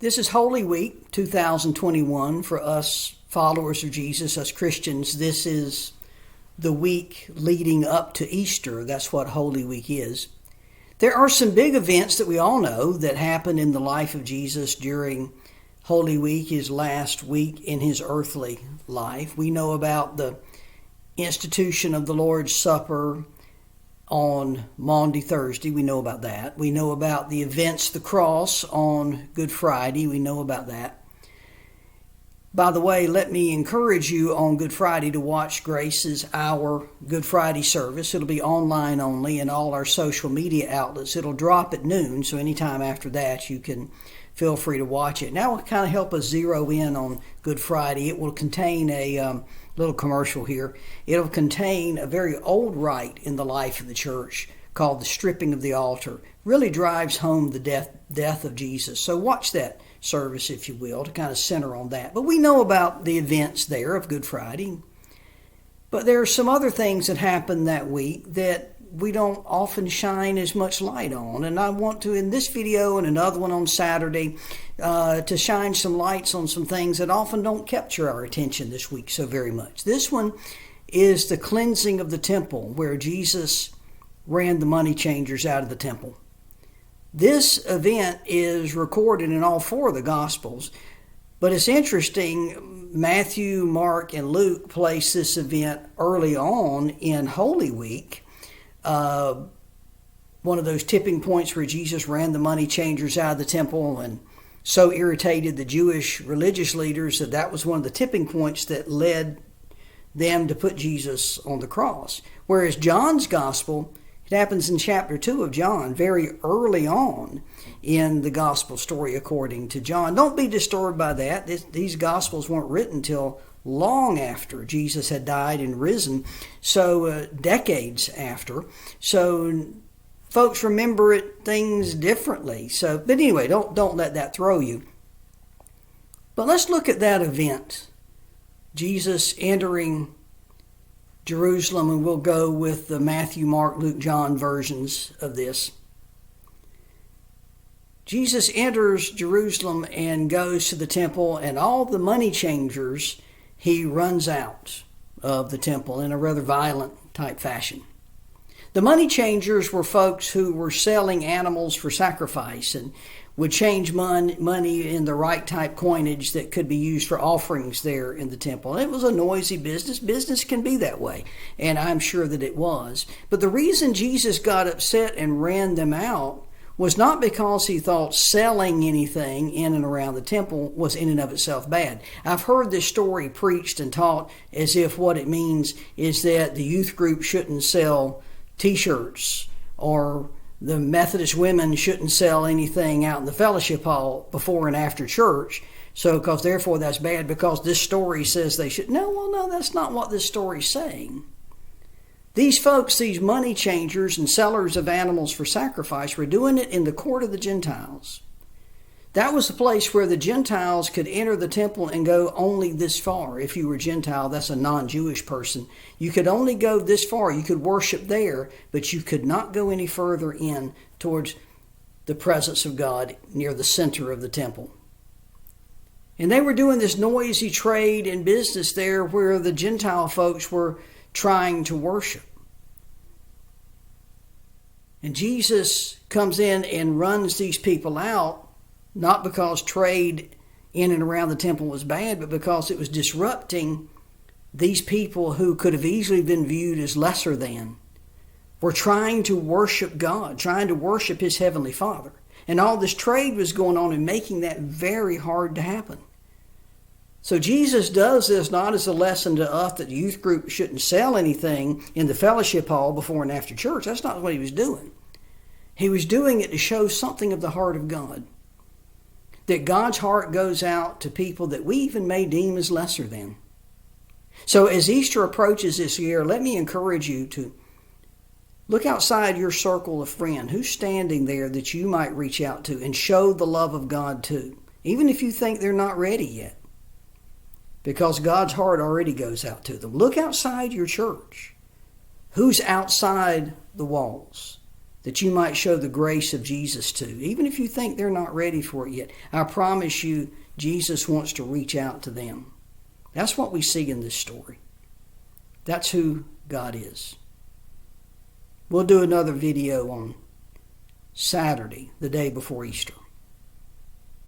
This is Holy Week 2021 for us followers of Jesus, us Christians. This is the week leading up to Easter. That's what Holy Week is. There are some big events that we all know that happened in the life of Jesus during Holy Week, his last week in his earthly life. We know about the institution of the Lord's Supper on Maundy Thursday. We know about that. We know about the events, the cross on Good Friday. We know about that. By the way, let me encourage you on Good Friday to watch Grace's Hour Good Friday service. It'll be online only in all our social media outlets. It'll drop at noon, so anytime after that you can feel free to watch it. Now, will kind of help us zero in on Good Friday. It will contain a little commercial here. It'll contain a very old rite in the life of the church called the stripping of the altar. Really drives home the death of Jesus. So watch that service, if you will, to kind of center on that. But we know about the events there of Good Friday. But there are some other things that happened that week that we don't often shine as much light on. And I want to, in this video and another one on Saturday, to shine some lights on some things that often don't capture our attention this week so very much. This one is the cleansing of the temple, where Jesus ran the money changers out of the temple. This event is recorded in all four of the Gospels, but it's interesting, Matthew, Mark, and Luke place this event early on in Holy Week, one of those tipping points where Jesus ran the money changers out of the temple and so irritated the Jewish religious leaders that was one of the tipping points that led them to put Jesus on the cross. Whereas John's gospel, it happens in chapter 2 of John, very early on in the gospel story according to John. Don't be disturbed by that. These gospels weren't written till long after Jesus had died and risen, so decades after. So folks remember things differently. But anyway, don't let that throw you. But let's look at that event. Jesus entering Jerusalem, and we'll go with the Matthew, Mark, Luke, John versions of this. Jesus enters Jerusalem and goes to the temple, and all the money changers, he runs out of the temple in a rather violent type fashion. The money changers were folks who were selling animals for sacrifice and would change money in the right type coinage that could be used for offerings there in the temple. It was a noisy business. Business can be that way, and I'm sure that it was. But the reason Jesus got upset and ran them out was not because he thought selling anything in and around the temple was in and of itself bad. I've heard this story preached and taught as if what it means is that the youth group shouldn't sell T-shirts, or the Methodist women shouldn't sell anything out in the fellowship hall before and after church. So, because therefore that's bad because this story says they should. No, that's not what this story's saying. These folks, these money changers and sellers of animals for sacrifice, were doing it in the court of the Gentiles. That was the place where the Gentiles could enter the temple and go only this far. If you were Gentile, that's a non-Jewish person. You could only go this far. You could worship there, but you could not go any further in towards the presence of God near the center of the temple. And they were doing this noisy trade and business there where the Gentile folks were trying to worship. And Jesus comes in and runs these people out, not because trade in and around the temple was bad, but because it was disrupting these people who could have easily been viewed as lesser than, were trying to worship God, trying to worship his heavenly Father. And all this trade was going on and making that very hard to happen. So Jesus does this not as a lesson to us that the youth group shouldn't sell anything in the fellowship hall before and after church. That's not what he was doing. He was doing it to show something of the heart of God. That God's heart goes out to people that we even may deem as lesser than. So as Easter approaches this year, let me encourage you to look outside your circle of friends. Who's standing there that you might reach out to and show the love of God to, even if you think they're not ready yet. Because God's heart already goes out to them. Look outside your church. Who's outside the walls? that you might show the grace of Jesus to, even if you think they're not ready for it yet. I promise you, Jesus wants to reach out to them. That's what we see in this story. That's who God is. We'll do another video on Saturday, the day before Easter.